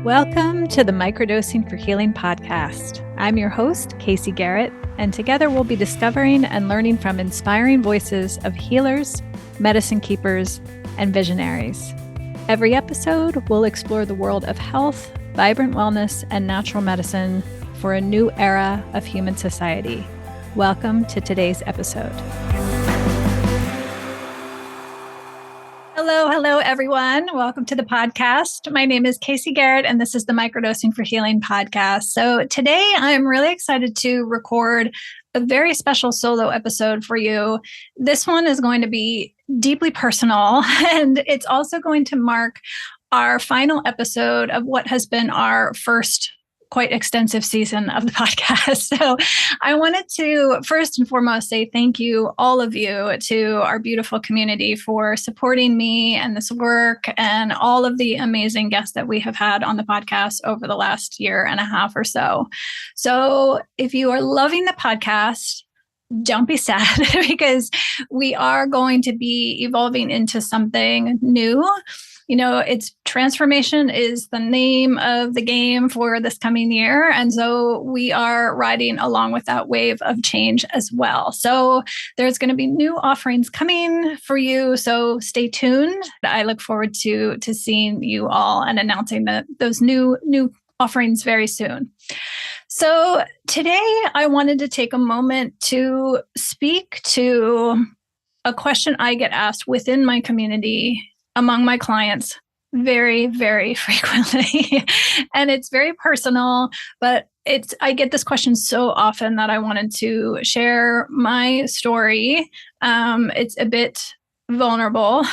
Welcome to the Microdosing for Healing podcast. I'm your host, Casey Garrett, and together we'll be discovering and learning from inspiring voices of healers, medicine keepers, and visionaries. Every episode, we'll explore the world of health, vibrant wellness, and natural medicine for a new era of human society. Welcome to today's episode. Hello, everyone. Welcome to the podcast. My name is Casey Garrett, and this is the Microdosing for Healing podcast. So today I'm really excited to record a very special solo episode for you. This one is going to be deeply personal, and it's also going to mark our final episode of what has been our first quite extensive season of the podcast. So I wanted to first and foremost say thank you, all of you, to our beautiful community for supporting me and this work and all of the amazing guests that we have had on the podcast over the last year and a half or so. So if you are loving the podcast, don't be sad because we are going to be evolving into something new. You know, it's transformation is the name of the game for this coming year. And so we are riding along with that wave of change as well. So there's going to be new offerings coming for you. So stay tuned. I look forward to seeing you all and announcing those new offerings very soon. So today I wanted to take a moment to speak to a question I get asked within my community among my clients very, very frequently. And it's very personal, but I get this question so often that I wanted to share my story. It's a bit vulnerable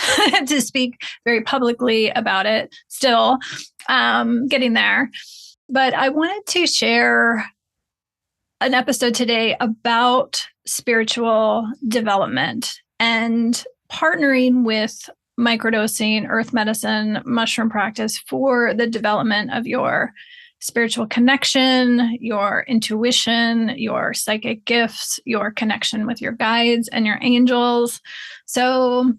to speak very publicly about it still, getting there. But I wanted to share an episode today about spiritual development and partnering with microdosing, earth medicine, mushroom practice for the development of your spiritual connection, your intuition, your psychic gifts, your connection with your guides and your angels. So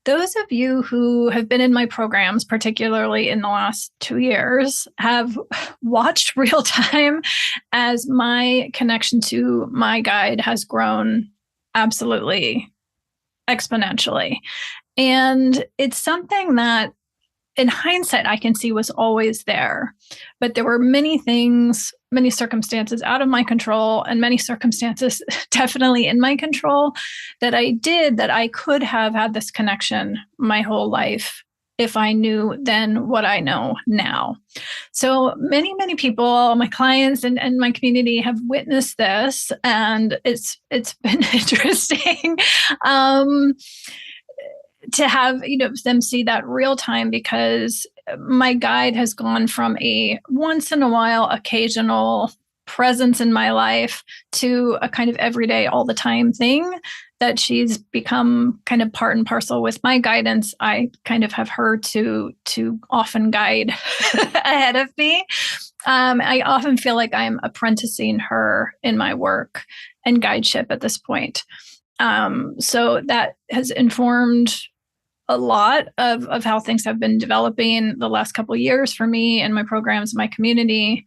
those of you who have been in my programs, particularly in the last 2 years, have watched real time as my connection to my guide has grown absolutely exponentially. And it's something that in hindsight, I can see was always there. But there were many things, many circumstances out of my control, and many circumstances definitely in my control that I did that I could have had this connection my whole life if I knew then what I know now. So many people, my clients and my community have witnessed this, and it's been interesting. To have, them see that real time, because my guide has gone from a once in a while occasional presence in my life to a kind of everyday all the time thing that she's become kind of part and parcel with my guidance. I kind of have her to often guide ahead of me. I often feel like I'm apprenticing her in my work and guideship at this point. So that has informed a lot of how things have been developing the last couple of years for me and my programs, my community,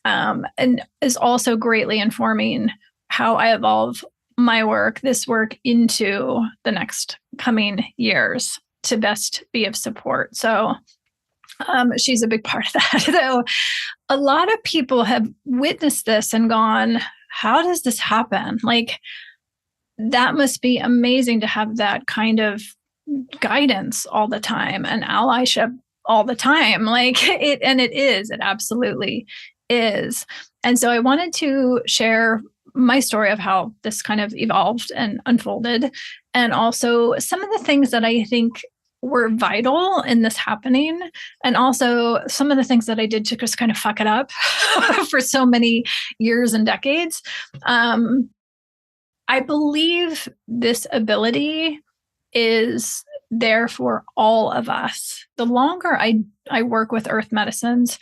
and is also greatly informing how I evolve my work, this work, into the next coming years to best be of support. So she's a big part of that. Though a lot of people have witnessed this and gone, how does this happen? Like, that must be amazing to have that kind of guidance all the time and allyship all the time. It absolutely is. And so I wanted to share my story of how this kind of evolved and unfolded, and also some of the things that I think were vital in this happening, and also some of the things that I did to just kind of fuck it up for so many years and decades. I believe this ability is there for all of us. The longer I work with earth medicines,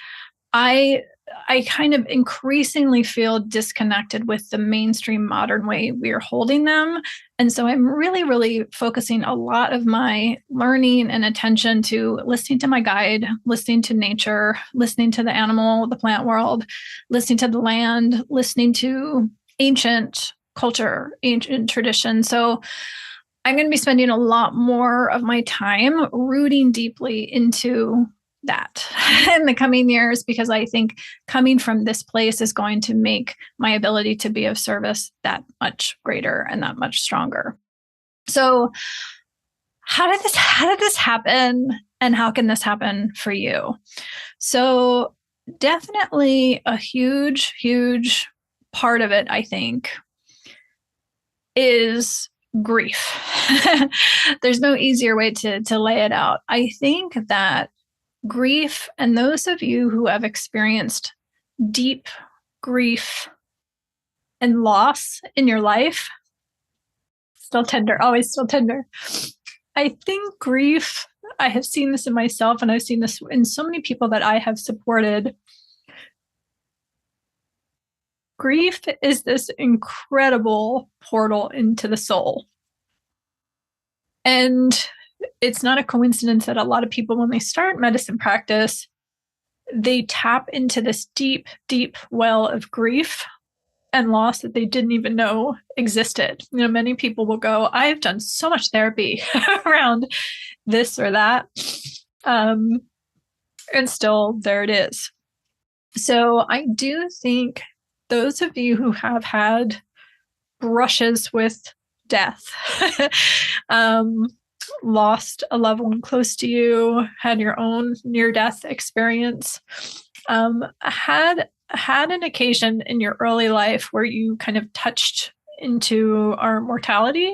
I I kind of increasingly feel disconnected with the mainstream modern way we are holding them. And so I'm really, really focusing a lot of my learning and attention to listening to my guide, listening to nature, listening to the animal, the plant world, listening to the land, listening to ancient culture, ancient tradition. So I'm going to be spending a lot more of my time rooting deeply into that in the coming years, because I think coming from this place is going to make my ability to be of service that much greater and that much stronger. So how did this happen, and how can this happen for you? So definitely a huge part of it, I think, is grief. There's no easier way to lay it out. I think that grief, and those of you who have experienced deep grief and loss in your life, still tender, always still tender. I think grief, I have seen this in myself, and I've seen this in so many people that I have supported. Grief is this incredible portal into the soul. And it's not a coincidence that a lot of people, when they start medicine practice, they tap into this deep well of grief and loss that they didn't even know existed. Many people will go, I've done so much therapy around this or that. And still there it is. So I do think those of you who have had brushes with death, lost a loved one close to you, had your own near-death experience, had an occasion in your early life where you kind of touched into our mortality,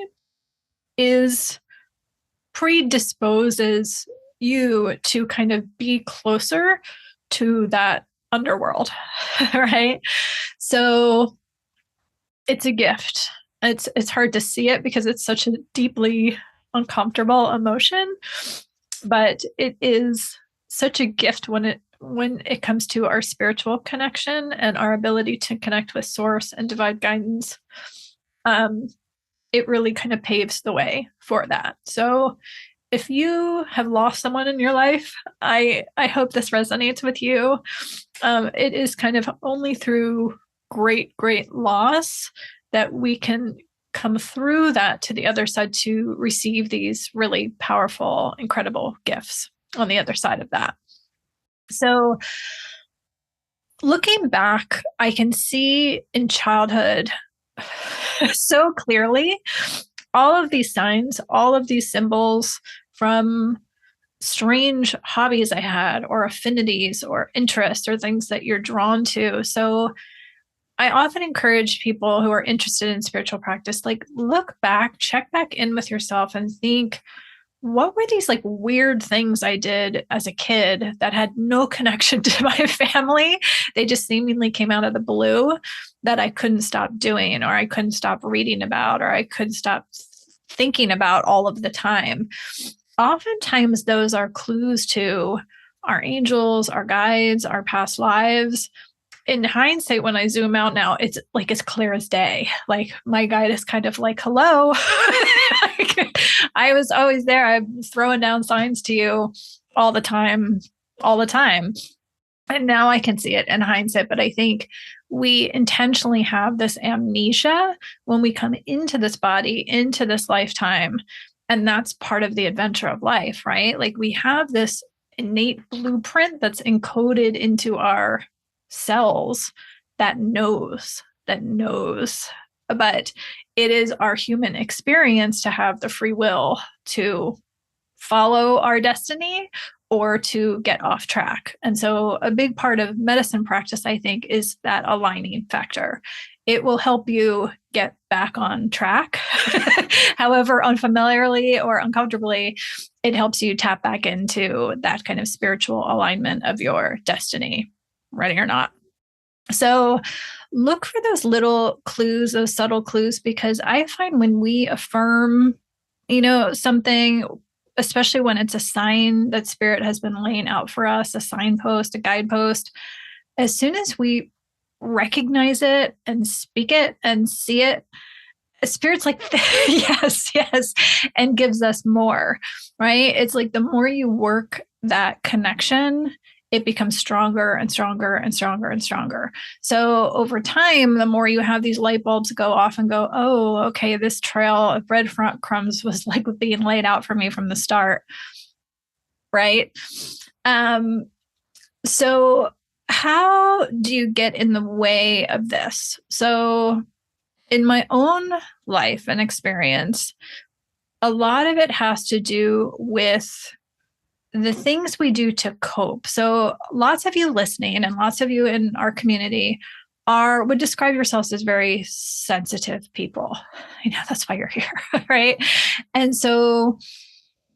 is predisposes you to kind of be closer to that underworld, right? So it's a gift. It's hard to see it because it's such a deeply uncomfortable emotion, but it is such a gift when it comes to our spiritual connection and our ability to connect with source and divine guidance. It really kind of paves the way for that. So if you have lost someone in your life, I hope this resonates with you. It is kind of only through great loss that we can come through that to the other side to receive these really powerful, incredible gifts on the other side of that. So looking back, I can see in childhood so clearly all of these signs, all of these symbols from strange hobbies I had, or affinities or interests, or things that you're drawn to. So I often encourage people who are interested in spiritual practice, like, look back, check back in with yourself and think, what were these like weird things I did as a kid that had no connection to my family? They just seemingly came out of the blue, that I couldn't stop doing, or I couldn't stop reading about, or I couldn't stop thinking about all of the time. Oftentimes those are clues to our angels, our guides, our past lives. In hindsight, when I zoom out now, it's like as clear as day. Like my guide is kind of like, hello. I was always there. I'm throwing down signs to you all the time. And now I can see it in hindsight. But I think we intentionally have this amnesia when we come into this body, into this lifetime. And that's part of the adventure of life, right? Like we have this innate blueprint that's encoded into our cells that knows. But it is our human experience to have the free will to follow our destiny or to get off track. And so a big part of medicine practice, I think, is that aligning factor. It will help you get back on track. However unfamiliarly or uncomfortably, it helps you tap back into that kind of spiritual alignment of your destiny, ready or not. So look for those little clues, those subtle clues, because I find when we affirm, something, especially when it's a sign that spirit has been laying out for us, a signpost, a guidepost, as soon as we recognize it and speak it and see it, Spirit's like, yes, yes, and gives us more, right? It's like the more you work that connection, it becomes stronger and stronger and stronger and stronger. So over time, the more you have these light bulbs go off and go, oh, okay, this trail of breadcrumbs was like being laid out for me from the start, right? So how do you get in the way of this? So in my own life and experience, a lot of it has to do with the things we do to cope. So lots of you listening and lots of you in our community would describe yourselves as very sensitive people. That's why you're here, right? And so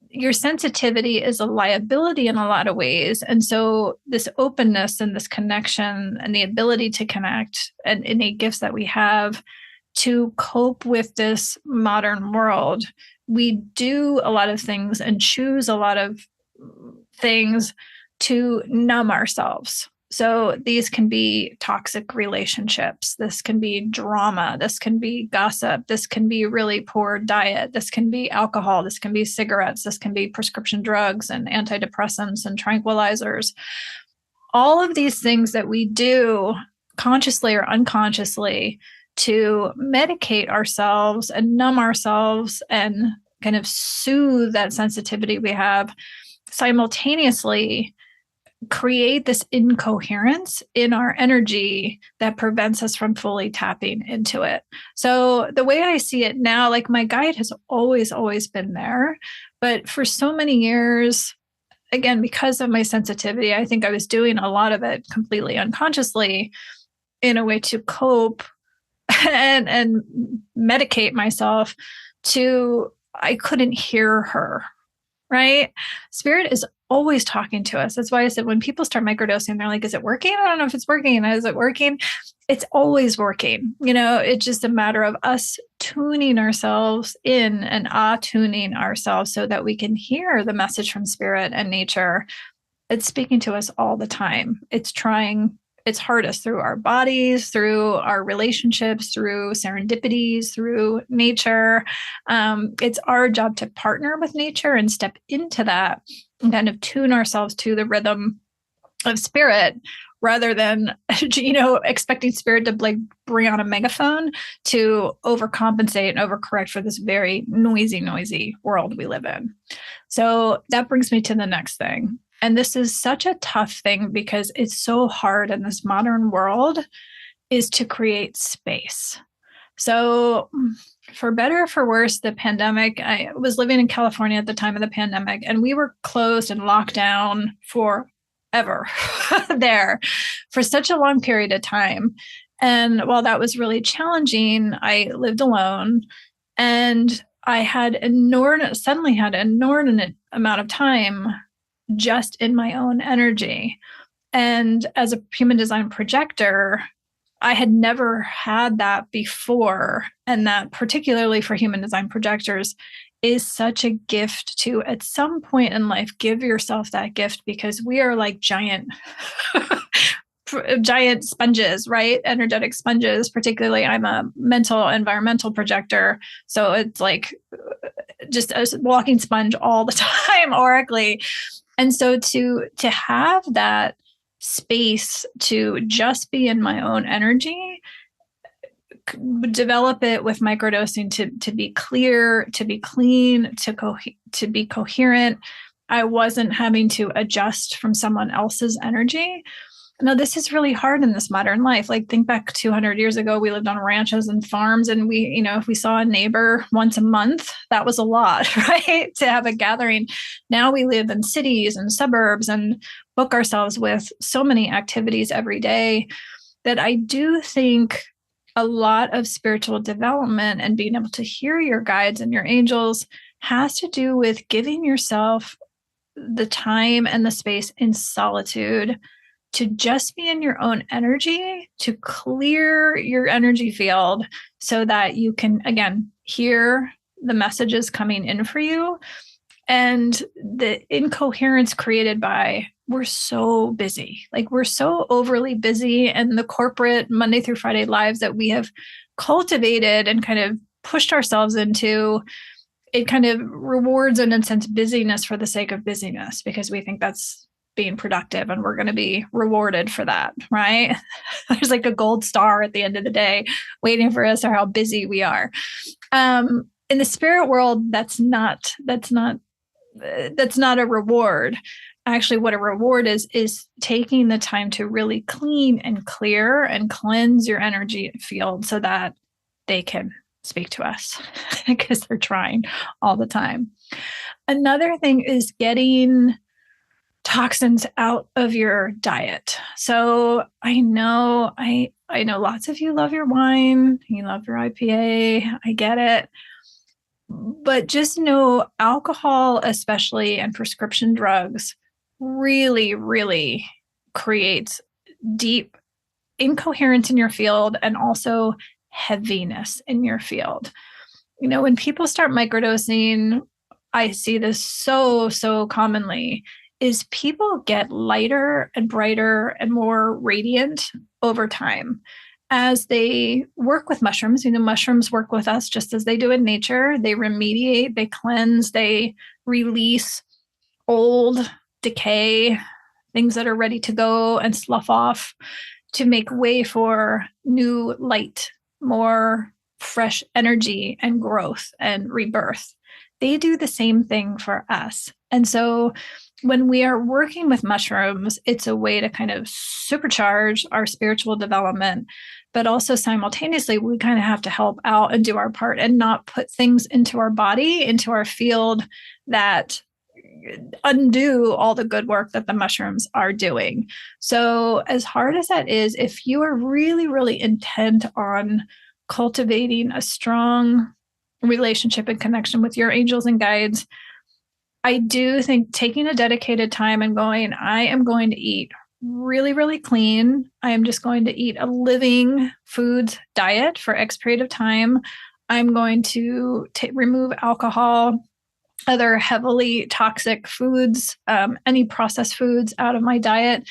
your sensitivity is a liability in a lot of ways. And so this openness and this connection and the ability to connect and innate gifts that we have to cope with this modern world, we do a lot of things and choose a lot of things to numb ourselves. So these can be toxic relationships. This can be drama. This can be gossip. This can be really poor diet. This can be alcohol. This can be cigarettes. This can be prescription drugs and antidepressants and tranquilizers. All of these things that we do consciously or unconsciously to medicate ourselves and numb ourselves and kind of soothe that sensitivity we have, simultaneously create this incoherence in our energy that prevents us from fully tapping into it. So the way I see it now, like my guide has always been there, but for so many years, again, because of my sensitivity, I think I was doing a lot of it completely unconsciously in a way to cope and medicate myself I couldn't hear her, right? Spirit is always talking to us. That's why I said when people start microdosing, they're like, is it working? I don't know if it's working. Is it working? It's always working. It's just a matter of us tuning ourselves in and attuning ourselves so that we can hear the message from Spirit and nature. It's speaking to us all the time. It's trying its hardest through our bodies, through our relationships, through serendipities, through nature. It's our job to partner with nature and step into that and kind of tune ourselves to the rhythm of Spirit rather than, expecting Spirit to like bring on a megaphone to overcompensate and overcorrect for this very noisy world we live in. So that brings me to the next thing. And this is such a tough thing because it's so hard in this modern world is to create space. So for better or for worse, the pandemic, I was living in California at the time of the pandemic, and we were closed and locked down forever there for such a long period of time. And while that was really challenging, I lived alone and I had suddenly had an inordinate amount of time just in my own energy. And as a human design projector, I had never had that before. And that, particularly for human design projectors, is such a gift to, at some point in life, give yourself that gift, because we are like giant sponges, right? Energetic sponges. Particularly, I'm a mental environmental projector. So it's like just a walking sponge all the time, oracally. And so to have that space to just be in my own energy, develop it with microdosing to be clear, to be clean, to be coherent. I wasn't having to adjust from someone else's energy. Now, this is really hard in this modern life. Like, think back 200 years ago, we lived on ranches and farms, and we, if we saw a neighbor once a month, that was a lot, right? To have a gathering. Now we live in cities and suburbs and book ourselves with so many activities every day that I do think a lot of spiritual development and being able to hear your guides and your angels has to do with giving yourself the time and the space in solitude to just be in your own energy, to clear your energy field so that you can, again, hear the messages coming in for you And the incoherence created by we're so busy, like we're so overly busy, and the corporate Monday through Friday lives that we have cultivated and kind of pushed ourselves into, it kind of rewards, in a sense, busyness for the sake of busyness, because we think that's being productive and we're going to be rewarded for that, right? There's like a gold star at the end of the day waiting for us, or how busy we are. In the spirit world, that's not a reward. Actually, what a reward is taking the time to really clean and clear and cleanse your energy field so that they can speak to us, because they're trying all the time. Another thing is getting toxins out of your diet. So I know lots of you love your wine, you love your IPA, I get it. But just know alcohol, especially, and prescription drugs really, really creates deep incoherence in your field, and also heaviness in your field. When people start microdosing, I see this so commonly, is people get lighter and brighter and more radiant over time as they work with mushrooms. Mushrooms work with us just as they do in nature. They remediate, they cleanse, they release old decay, things that are ready to go and slough off, to make way for new light, more fresh energy and growth and rebirth. They do the same thing for us. And so when we are working with mushrooms, it's a way to kind of supercharge our spiritual development, but also simultaneously, we kind of have to help out and do our part and not put things into our body, into our field, that undo all the good work that the mushrooms are doing. So as hard as that is, if you are really, really intent on cultivating a strong relationship and connection with your angels and guides, I do think taking a dedicated time and going, I am going to eat really, really clean. I am just going to eat a living foods diet for X period of time. I'm going to remove alcohol, other heavily toxic foods, any processed foods out of my diet,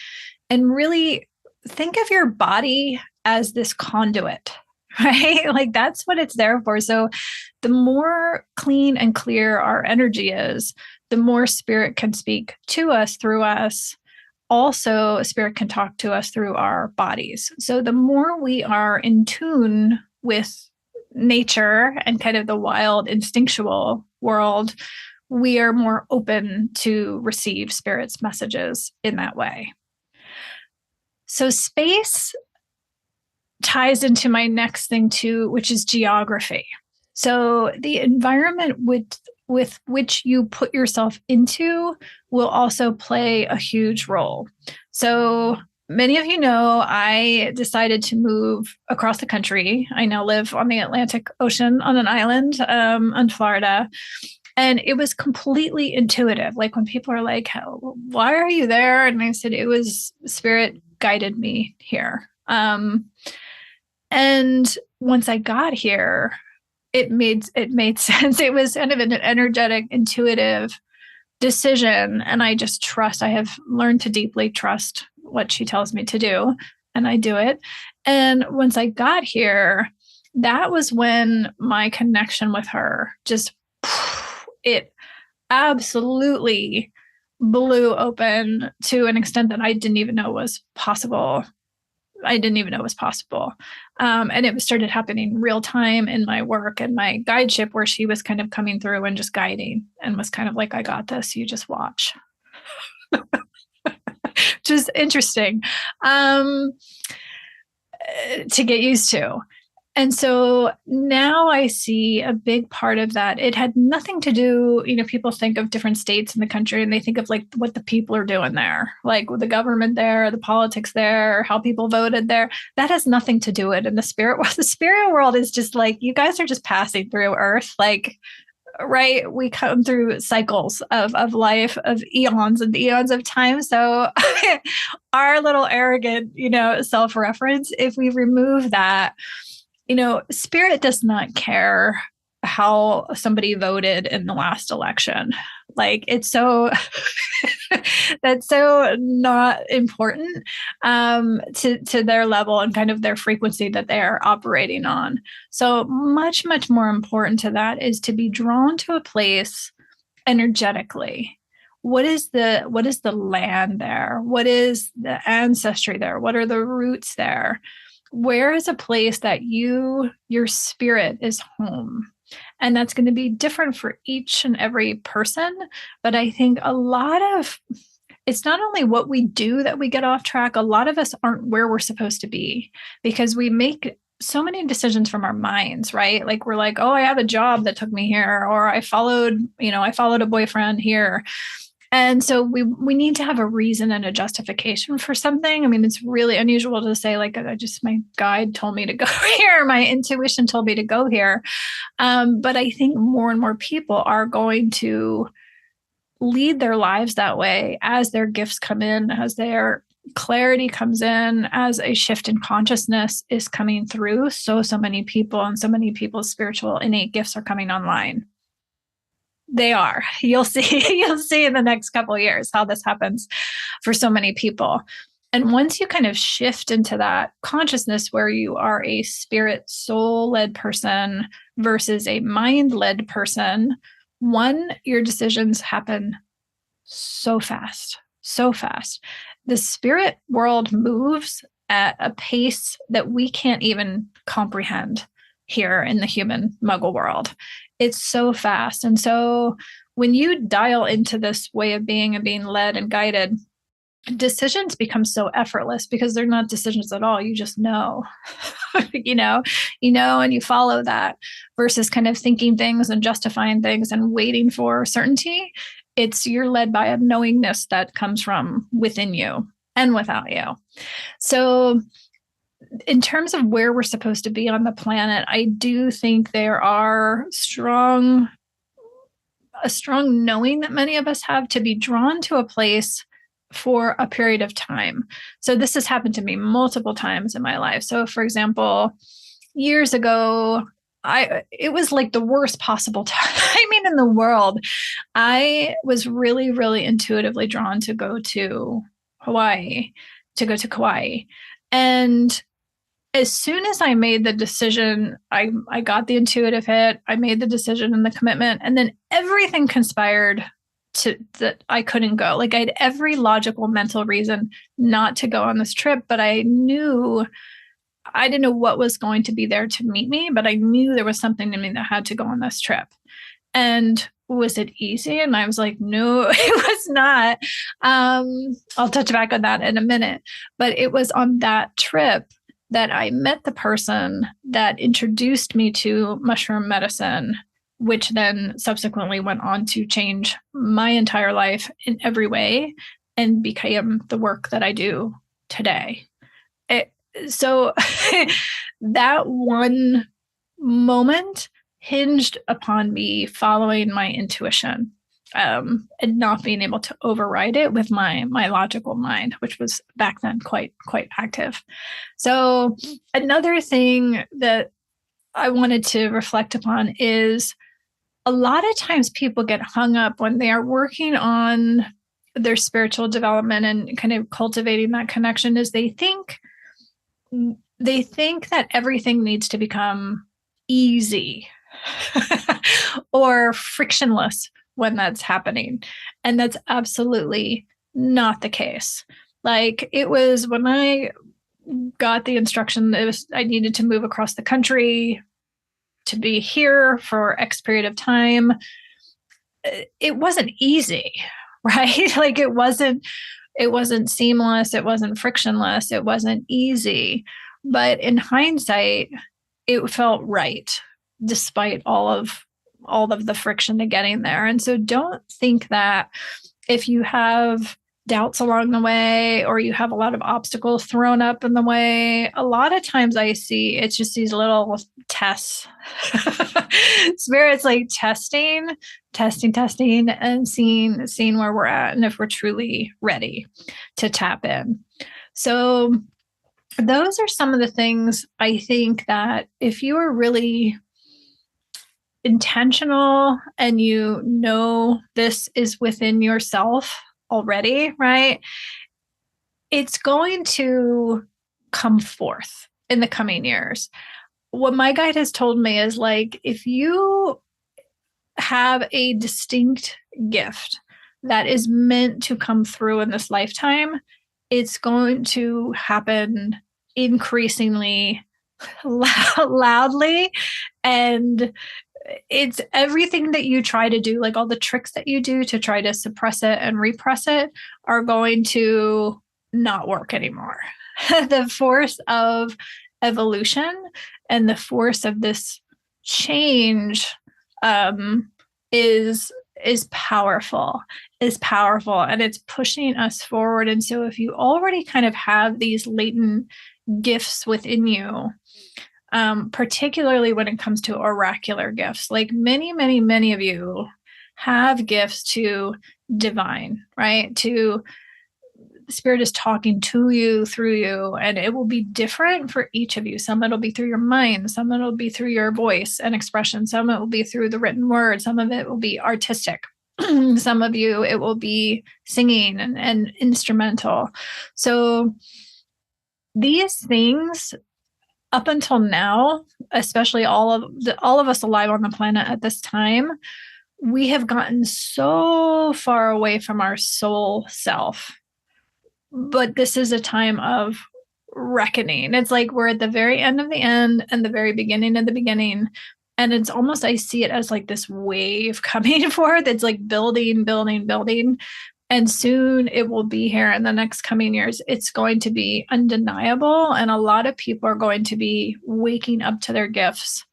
and really think of your body as this conduit, right? Like that's what it's there for. So the more clean and clear our energy is, the more spirit can speak to us through us. Also, spirit can talk to us through our bodies. So the more we are in tune with nature and kind of the wild, instinctual world, we are more open to receive spirit's messages in that way. So space ties into my next thing too, which is geography. So the environment with which you put yourself into will also play a huge role. So many of you know, I decided to move across the country. I now live on the Atlantic Ocean on an island in Florida. And it was completely intuitive. Like when people are like, why are you there? And I said, it was spirit guided me here. And once I got here, it made sense. It was kind of an energetic, intuitive decision. And I just trust. I have learned to deeply trust what she tells me to do. And I do it. And once I got here, that was when my connection with her just, it absolutely blew open to an extent that I didn't even know was possible. And it started happening real time in my work and my guideship, where she was kind of coming through and just guiding and was kind of like, I got this, you just watch. Just interesting to get used to. And so now I see a big part of that. It had nothing to do, people think of different states in the country and they think of like what the people are doing there, like with the government there, the politics there, how people voted there. That has nothing to do with it. In the spirit world, the spirit world is just like, you guys are just passing through Earth. Like, right. We come through cycles of life, of eons and eons of time. So our little arrogant, self-reference, if we remove that, spirit does not care how somebody voted in the last election. Like it's so that's so not important to their level and kind of their frequency that they are operating on. So much, much more important to that is to be drawn to a place energetically. What is the land there? What is the ancestry there? What are the roots there? Where is a place that your spirit is home? And that's going to be different for each and every person. But I think it's not only what we do that we get off track, a lot of us aren't where we're supposed to be because we make so many decisions from our minds, right? Like we're like, oh, I have a job that took me here, or I followed a boyfriend here. And so we need to have a reason and a justification for something. I mean, it's really unusual to say like, my guide told me to go here. My intuition told me to go here. But I think more and more people are going to lead their lives that way as their gifts come in, as their clarity comes in, as a shift in consciousness is coming through. So many people and so many people's spiritual innate gifts are coming online. They are. You'll see in the next couple of years how this happens for so many people. And once you kind of shift into that consciousness where you are a spirit soul-led person versus a mind-led person, your decisions happen so fast, so fast. The spirit world moves at a pace that we can't even comprehend here in the human muggle world. It's so fast. And so when you dial into this way of being and being led and guided, decisions become so effortless because they're not decisions at all. You just know, and you follow that versus kind of thinking things and justifying things and waiting for certainty. You're led by a knowingness that comes from within you and without you. So in terms of where we're supposed to be on the planet, I do think there are a strong knowing that many of us have to be drawn to a place for a period of time. So this has happened to me multiple times in my life. So for example, years ago, it was like the worst possible timing in the world. I was really, really intuitively drawn to go to Hawaii, to go to Kauai. And as soon as I made the decision, I got the intuitive hit, I made the decision and the commitment, and then everything conspired that I couldn't go. Like I had every logical mental reason not to go on this trip, but I didn't know what was going to be there to meet me, but I knew there was something in me that had to go on this trip. And was it easy? And I was like, no, it was not. I'll touch back on that in a minute. But it was on that trip that I met the person that introduced me to mushroom medicine, which then subsequently went on to change my entire life in every way and became the work that I do today. So that one moment hinged upon me following my intuition and not being able to override it with my logical mind, which was back then quite active. So another thing that I wanted to reflect upon is a lot of times people get hung up when they are working on their spiritual development and kind of cultivating that connection is they think that everything needs to become easy or frictionless when that's happening. And that's absolutely not the case. Like it was when I got the instruction that I needed to move across the country to be here for X period of time. It wasn't easy, right? Like it wasn't seamless. It wasn't frictionless. It wasn't easy. But in hindsight, it felt right, despite all of the friction to getting there. And so don't think that if you have doubts along the way or you have a lot of obstacles thrown up in the way, a lot of times I see it's just these little tests. Spirit's like testing and seeing where we're at and if we're truly ready to tap in. So those are some of the things I think that if you are really intentional and you know this is within yourself already, right? It's going to come forth in the coming years. What my guide has told me is like, if you have a distinct gift that is meant to come through in this lifetime, it's going to happen increasingly loudly. And it's everything that you try to do, like all the tricks that you do to try to suppress it and repress it, are going to not work anymore. The force of evolution and the force of this change is powerful, and it's pushing us forward. And so if you already kind of have these latent gifts within you, particularly when it comes to oracular gifts, like many of you have gifts to divine, right? To the spirit is talking to you through you, and it will be different for each of you. Some it'll be through your mind, some it'll be through your voice and expression, some it will be through the written word, some of it will be artistic. Some of you, it will be singing and instrumental. So these things, up until now, especially all of us alive on the planet at this time, we have gotten so far away from our soul self. But this is a time of reckoning. It's like we're at the very end of the end and the very beginning of the beginning. And it's almost, I see it as like this wave coming forth. It's like building. And soon it will be here in the next coming years. It's going to be undeniable. And a lot of people are going to be waking up to their gifts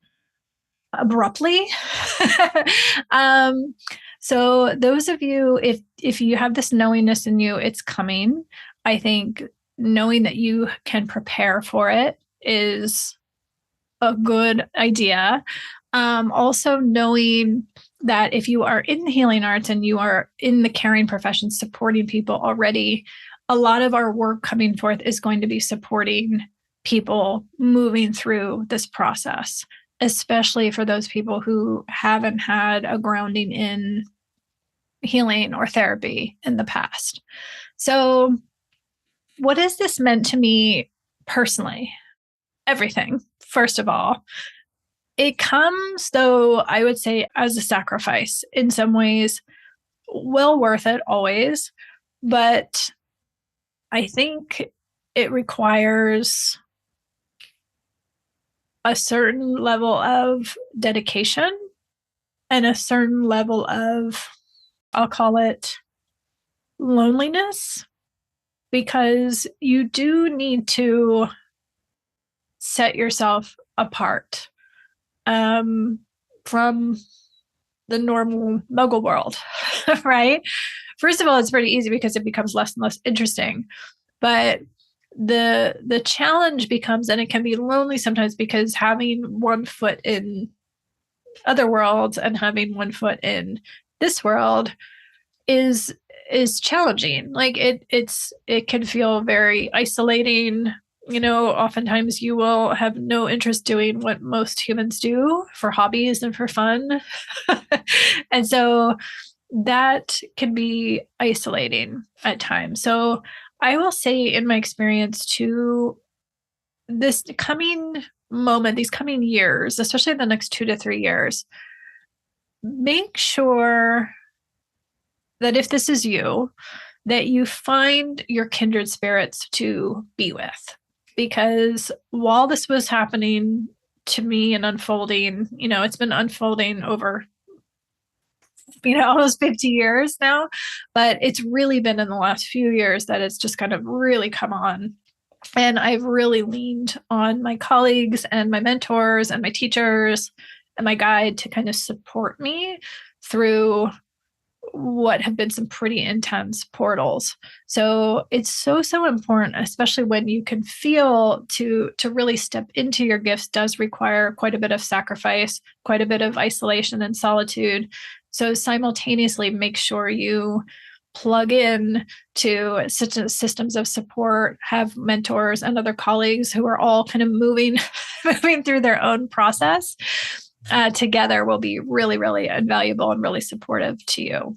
abruptly. So those of you, if you have this knowingness in you, it's coming. I think knowing that you can prepare for it is a good idea. Also knowing that if you are in the healing arts and you are in the caring profession, supporting people already, a lot of our work coming forth is going to be supporting people moving through this process, especially for those people who haven't had a grounding in healing or therapy in the past. So what has this meant to me personally? Everything, first of all. It comes, though, I would say, as a sacrifice in some ways, well worth it always. But I think it requires a certain level of dedication and a certain level of, I'll call it, loneliness, because you do need to set yourself apart from the normal muggle world, right? First of all, it's pretty easy because it becomes less and less interesting. But the challenge becomes, and it can be lonely sometimes, because having one foot in other worlds and having one foot in this world is challenging. Like it can feel very isolating. You know, oftentimes you will have no interest doing what most humans do for hobbies and for fun. And so that can be isolating at times. So I will say, in my experience, to this coming moment, these coming years, especially the next 2 to 3 years, make sure that if this is you, that you find your kindred spirits to be with. Because while this was happening to me and unfolding, you know, it's been unfolding over, you know, almost 50 years now, but it's really been in the last few years that it's just kind of really come on. And I've really leaned on my colleagues and my mentors and my teachers and my guide to kind of support me through what have been some pretty intense portals. So it's so important, especially when you can feel to really step into your gifts does require quite a bit of sacrifice, quite a bit of isolation and solitude. So simultaneously make sure you plug in to systems of support, have mentors and other colleagues who are all kind of moving through their own process. together will be really, really invaluable and really supportive to you.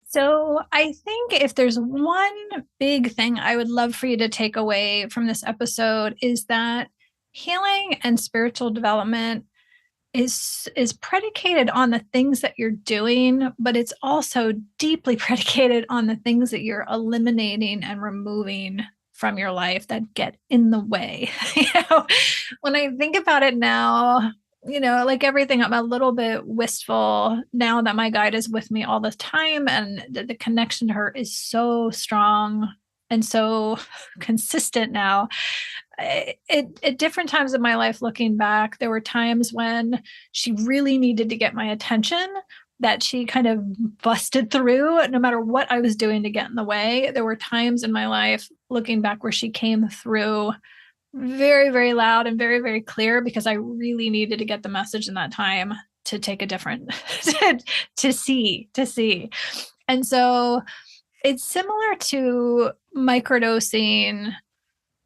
So, I think if there's one big thing I would love for you to take away from this episode is that healing and spiritual development is predicated on the things that you're doing, but it's also deeply predicated on the things that you're eliminating and removing from your life that get in the way. you know, when I think about it now, like everything, I'm a little bit wistful now that my guide is with me all the time, and the connection to her is so strong and so consistent now. At different times in my life, looking back, there were times when she really needed to get my attention, that she kind of busted through no matter what I was doing to get in the way. There were times in my life, looking back, where she came through very, very loud and very, very clear, because I really needed to get the message in that time to take a different, to see. And so it's similar to microdosing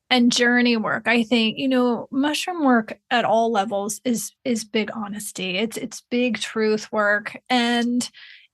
and journey work. I think, mushroom work at all levels is big honesty. It's big truth work, and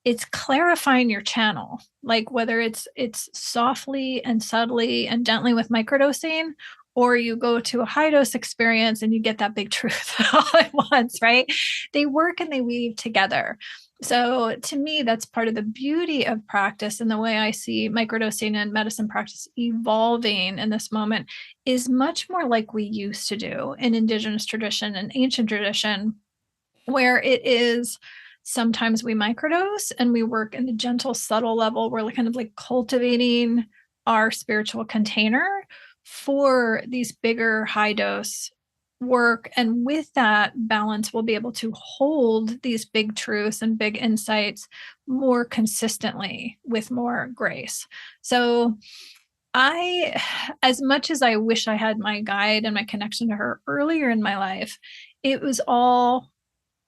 it's clarifying your channel. Like whether it's softly and subtly and gently with microdosing, or you go to a high dose experience and you get that big truth all at once, right? They work and they weave together. So to me, that's part of the beauty of practice, and the way I see microdosing and medicine practice evolving in this moment is much more like we used to do in indigenous tradition and ancient tradition, where it is sometimes we microdose and we work in the gentle, subtle level. We're kind of like cultivating our spiritual container for these bigger high dose work. And with that balance, we'll be able to hold these big truths and big insights more consistently with more grace. So as much as I wish I had my guide and my connection to her earlier in my life, it was all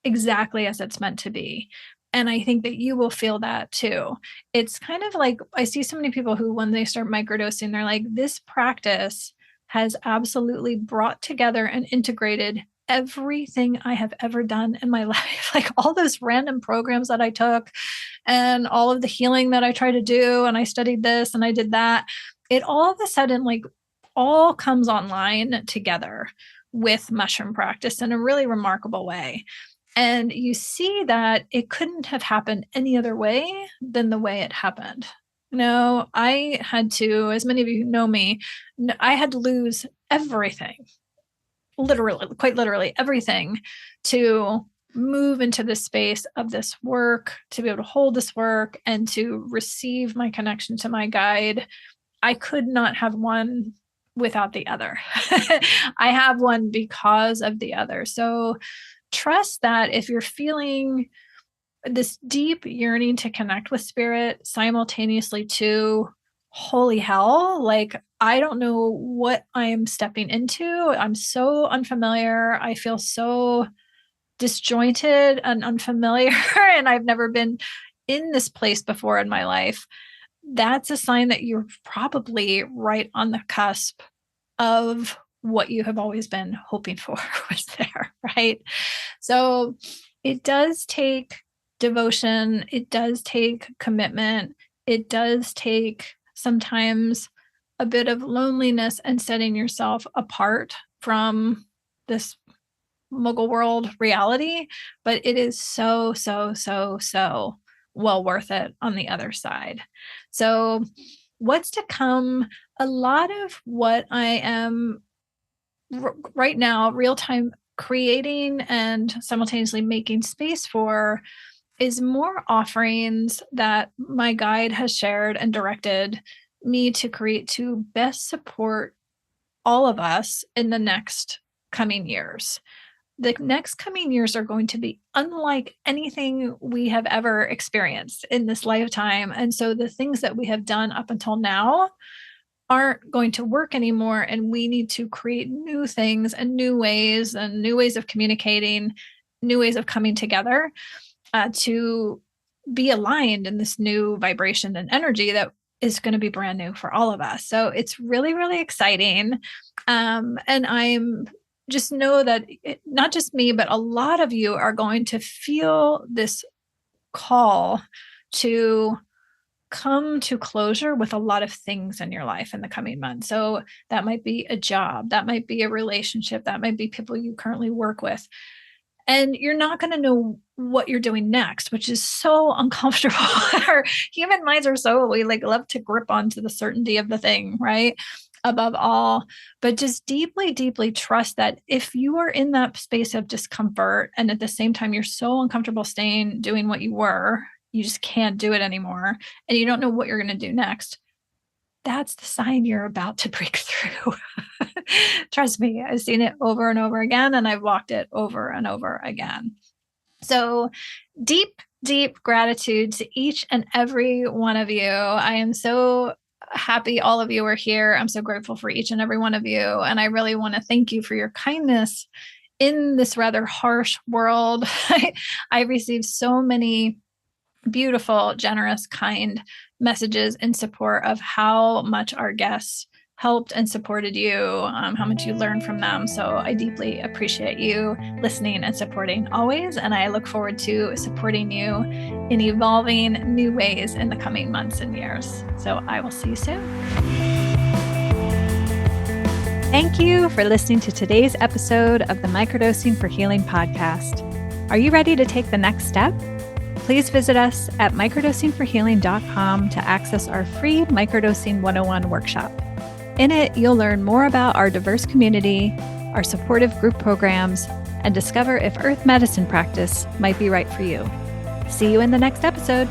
exactly as it's meant to be. And I think that you will feel that too. It's kind of like, I see so many people who, when they start microdosing, they're like, this practice has absolutely brought together and integrated everything I have ever done in my life. Like all those random programs that I took and all of the healing that I tried to do, and I studied this and I did that. It all of a sudden, like, all comes online together with mushroom practice in a really remarkable way. And you see that it couldn't have happened any other way than the way it happened. I had to, as many of you know me, I had to lose everything, literally, quite literally everything, to move into the space of this work, to be able to hold this work and to receive my connection to my guide. I could not have one without the other. I have one because of the other. So trust that if you're feeling this deep yearning to connect with spirit simultaneously to, holy hell, like, I don't know what I'm stepping into. I'm so unfamiliar. I feel so disjointed and unfamiliar, and I've never been in this place before in my life. That's a sign that you're probably right on the cusp of what you have always been hoping for was there, right? So it does take devotion. It does take commitment. It does take sometimes a bit of loneliness and setting yourself apart from this muggle world reality, but it is so, so, so, so well worth it on the other side. So what's to come? A lot of what I am right now, real time creating and simultaneously making space for, is more offerings that my guide has shared and directed me to create to best support all of us in the next coming years. The next coming years are going to be unlike anything we have ever experienced in this lifetime. And so the things that we have done up until now aren't going to work anymore. And we need to create new things and new ways of communicating, new ways of coming together to be aligned in this new vibration and energy that is going to be brand new for all of us. So it's really, really exciting. And I'm just know that not just me, but a lot of you are going to feel this call to come to closure with a lot of things in your life in the coming months. So that might be a job, that might be a relationship, that might be people you currently work with. And you're not going to know what you're doing next, which is so uncomfortable. Our human minds are so, we love to grip onto the certainty of the thing, right? Above all, but just deeply, deeply trust that if you are in that space of discomfort and at the same time you're so uncomfortable doing what you were, you just can't do it anymore, and you don't know what you're going to do next, that's the sign you're about to break through. Trust me, I've seen it over and over again, and I've walked it over and over again. So deep, deep gratitude to each and every one of you. I am so happy all of you are here. I'm so grateful for each and every one of you. And I really want to thank you for your kindness in this rather harsh world. I received so many beautiful, generous, kind messages in support of how much our guests helped and supported you, how much you learned from them. So I deeply appreciate you listening and supporting always. And I look forward to supporting you in evolving new ways in the coming months and years. So I will see you soon. Thank you for listening to today's episode of the Microdosing for Healing podcast. Are you ready to take the next step? Please visit us at microdosingforhealing.com to access our free Microdosing 101 workshop. In it, you'll learn more about our diverse community, our supportive group programs, and discover if earth medicine practice might be right for you. See you in the next episode.